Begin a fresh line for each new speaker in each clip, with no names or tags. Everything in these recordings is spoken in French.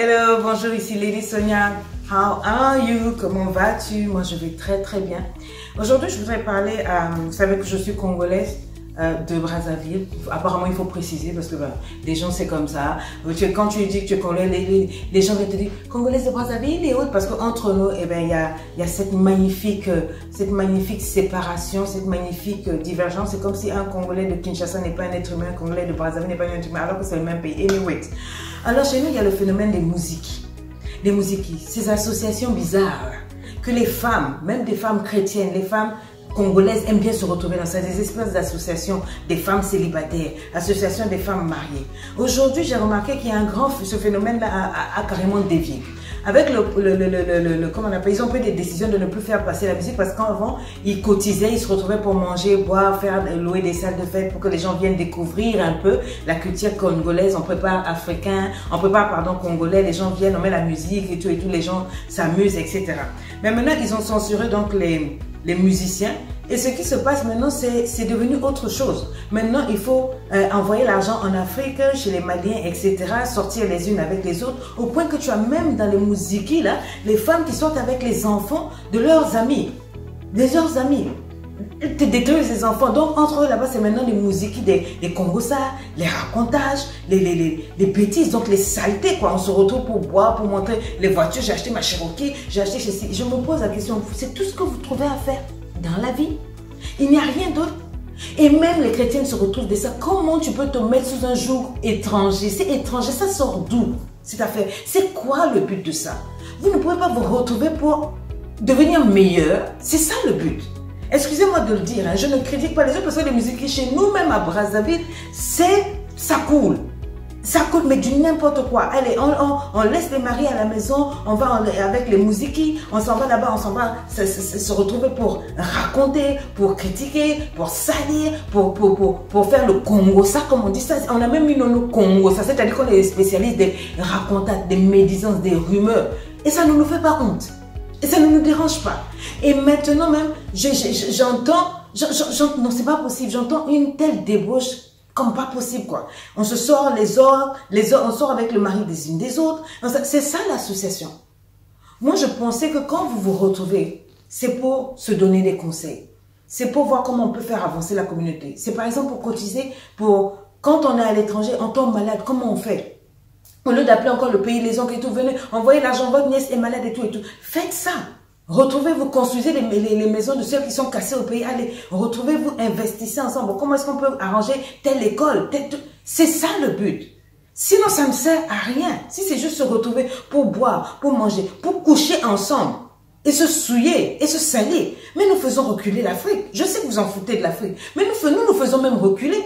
Hello, bonjour, ici Lady Sonia. How are you? Comment vas-tu? Moi, je vais très très bien. Aujourd'hui, je voudrais parler, vous savez que je suis congolaise de Brazzaville. Apparemment, il faut préciser parce que les gens, c'est comme ça. Quand tu dis que tu es congolaise, les gens vont te dire congolaise de Brazzaville et autres parce qu'entre nous, eh ben, il y a cette magnifique séparation, cette magnifique divergence. C'est comme si un Congolais de Kinshasa n'est pas un être humain, un Congolais de Brazzaville n'est pas un être humain, alors que c'est le même pays. Anyway. Alors, chez nous, il y a le phénomène des musiques. Les musiques, ces associations bizarres que les femmes, même des femmes chrétiennes, les femmes congolaises aiment bien se retrouver dans ça, des espèces d'associations des femmes célibataires, associations des femmes mariées. Aujourd'hui, j'ai remarqué qu'il y a ce phénomène-là a carrément dévié. Avec comment on appelle, ils ont pris des décisions de ne plus faire passer la musique parce qu'avant, ils cotisaient, ils se retrouvaient pour manger, boire, louer des salles de fête pour que les gens viennent découvrir un peu la culture congolaise. On prépare congolais, les gens viennent, on met la musique et tout, les gens s'amusent, etc. Mais maintenant, ils ont censuré donc les musiciens. Et ce qui se passe maintenant, c'est devenu autre chose. Maintenant, il faut envoyer l'argent en Afrique, chez les Maliens, etc., sortir les unes avec les autres, au point que tu as même dans les musiques, là, les femmes qui sortent avec les enfants de leurs amis. Elles te détruisent les enfants. Donc, entre eux, là-bas, c'est maintenant les musiques, les congossas, les racontages, les bêtises, donc les saletés, quoi. On se retrouve pour boire, pour montrer les voitures. J'ai acheté ma Cherokee, j'ai acheté ceci. Je me pose la question, c'est tout ce que vous trouvez à faire dans la vie? Il n'y a rien d'autre. Et même les chrétiens se retrouvent de ça. Comment tu peux te mettre sous un joug étranger? C'est étranger, ça sort d'où cette affaire? C'est quoi le but de ça? Vous ne pouvez pas vous retrouver pour devenir meilleur. C'est ça le but. Excusez-moi de le dire, hein, je ne critique pas les autres parce que les musiques chez nous, même à Brazzaville, ça coule. Ça coûte, mais du n'importe quoi. Allez, on laisse les maris à la maison, on va avec les musiques, on s'en va là-bas, on s'en va se retrouver pour raconter, pour critiquer, pour salir, pour faire le Congo. Ça, comme on dit ça, on a même mis le Congo. Ça, c'est-à-dire qu'on est spécialiste des racontades, des médisances, des rumeurs. Et ça ne nous fait pas honte. Et ça ne nous dérange pas. Et maintenant même, j'entends, non, c'est pas possible, j'entends une telle débauche comme pas possible, quoi. On se sort on sort avec le mari des unes des autres. C'est ça l'association. Moi, je pensais que quand vous vous retrouvez, c'est pour se donner des conseils. C'est pour voir comment on peut faire avancer la communauté. C'est par exemple pour cotiser, quand on est à l'étranger, on tombe malade, comment on fait? Au lieu d'appeler encore le pays, les oncles et tout, venez, envoyez l'argent, votre nièce est malade et tout et tout. Faites ça. Retrouvez-vous, construisez les maisons de ceux qui sont cassés au pays. Allez, retrouvez-vous, investissez ensemble. Comment est-ce qu'on peut arranger telle école, c'est ça le but. Sinon, ça ne sert à rien. Si c'est juste se retrouver pour boire, pour manger, pour coucher ensemble et se souiller et se salir. Mais nous faisons reculer l'Afrique. Je sais que vous en foutez de l'Afrique. Mais nous faisons même reculer.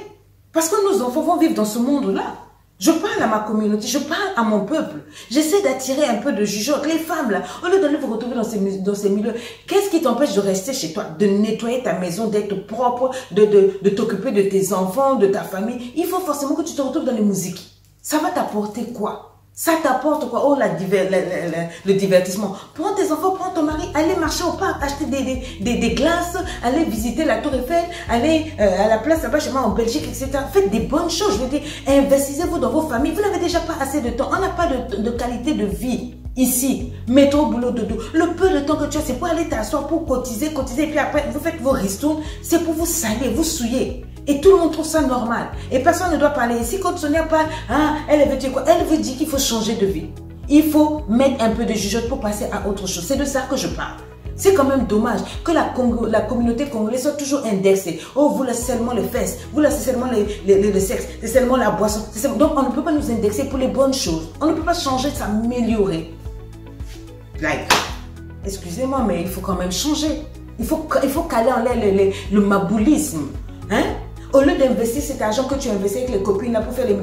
Parce que nos enfants vont vivre dans ce monde-là. Je parle à ma communauté, je parle à mon peuple. J'essaie d'attirer un peu de jugeote. Les femmes, là, au lieu d'aller vous retrouver dans ces milieux, qu'est-ce qui t'empêche de rester chez toi, de nettoyer ta maison, d'être propre, de t'occuper de tes enfants, de ta famille? Il faut forcément que tu te retrouves dans les musiques. Ça va t'apporter quoi? Ça t'apporte quoi? Oh, le divertissement. Prends tes enfants, prends ton mari, allez marcher au parc, acheter des glaces, allez visiter la Tour Eiffel, allez à la place là-bas chez moi en Belgique, etc. Faites des bonnes choses, je veux dire, investissez-vous dans vos familles. Vous n'avez déjà pas assez de temps, on n'a pas de qualité de vie ici. Mettez au boulot de dos. Le peu de temps que tu as, c'est pour aller t'asseoir, pour cotiser, et puis après, vous faites vos ristournes, c'est pour vous salir, vous souiller. Et tout le monde trouve ça normal. Et personne ne doit parler. Ici, quand Sonia parle, hein, elle veut dire quoi? Elle veut dire qu'il faut changer de vie. Il faut mettre un peu de jugeote pour passer à autre chose. C'est de ça que je parle. C'est quand même dommage que la communauté congolaise soit toujours indexée. Oh, vous là, c'est seulement les fesses. Vous là, c'est seulement le sexe. C'est seulement la boisson. Donc, on ne peut pas nous indexer pour les bonnes choses. On ne peut pas changer, s'améliorer. Excusez-moi, mais il faut quand même changer. Il faut caler en l'air le maboulisme. Hein? Au lieu d'investir cet argent que tu investis avec les copines là pour faire les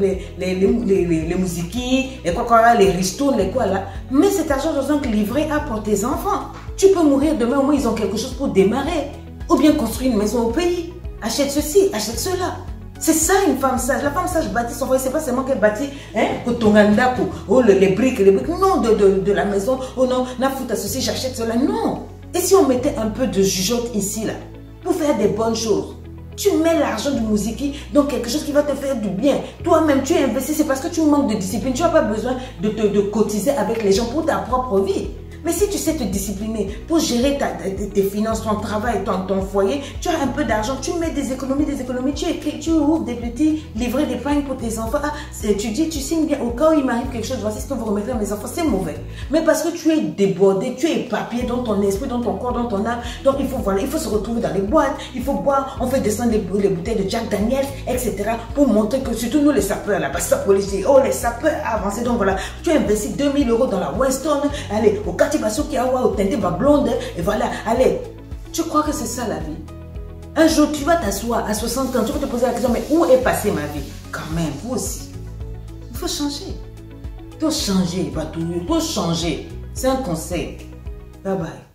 musiques, les ristournes, les quoi là, mets cet argent dans un livret A pour tes enfants. Tu peux mourir demain, au moins ils ont quelque chose pour démarrer. Ou bien construire une maison au pays. Achète ceci, achète cela. C'est ça une femme sage. La femme sage bâtit son foyer, c'est pas seulement qu'elle bâtit, hein, oh, les briques, non, de la maison, oh non, na foutre à ceci, j'achète cela. Non. Et si on mettait un peu de jugeote ici là, pour faire des bonnes choses? Tu mets l'argent du Mouziki dans quelque chose qui va te faire du bien. Toi-même, tu investis, c'est parce que tu manques de discipline. Tu n'as pas besoin de cotiser avec les gens pour ta propre vie. Mais si tu sais te discipliner pour gérer tes finances, ton travail, ton foyer, tu as un peu d'argent, tu mets des économies, tu écris, tu ouvres des petits livrets d'épargne pour tes enfants. Ah, tu dis, tu signes bien, au cas où il m'arrive quelque chose, voici ce que vous remettrez à mes enfants, c'est mauvais. Mais parce que tu es débordé, tu es éparpillé dans ton esprit, dans ton corps, dans ton âme, donc il faut se retrouver dans les boîtes, il faut boire, on fait descendre les bouteilles de Jack Daniels, etc. pour montrer que, surtout nous les sapeurs, là, parce que la police dit, oh les sapeurs avancés, donc voilà, tu investis 2000 € dans la Winston, allez, au quartier qui a au teinté ma blonde, et voilà, allez, tu crois que c'est ça la vie? Un jour, tu vas t'asseoir à 60 ans, tu vas te poser la question, mais où est passée ma vie? Quand même, vous aussi. Il faut changer. Il faut changer, Batou, il faut changer. C'est un conseil. Bye bye.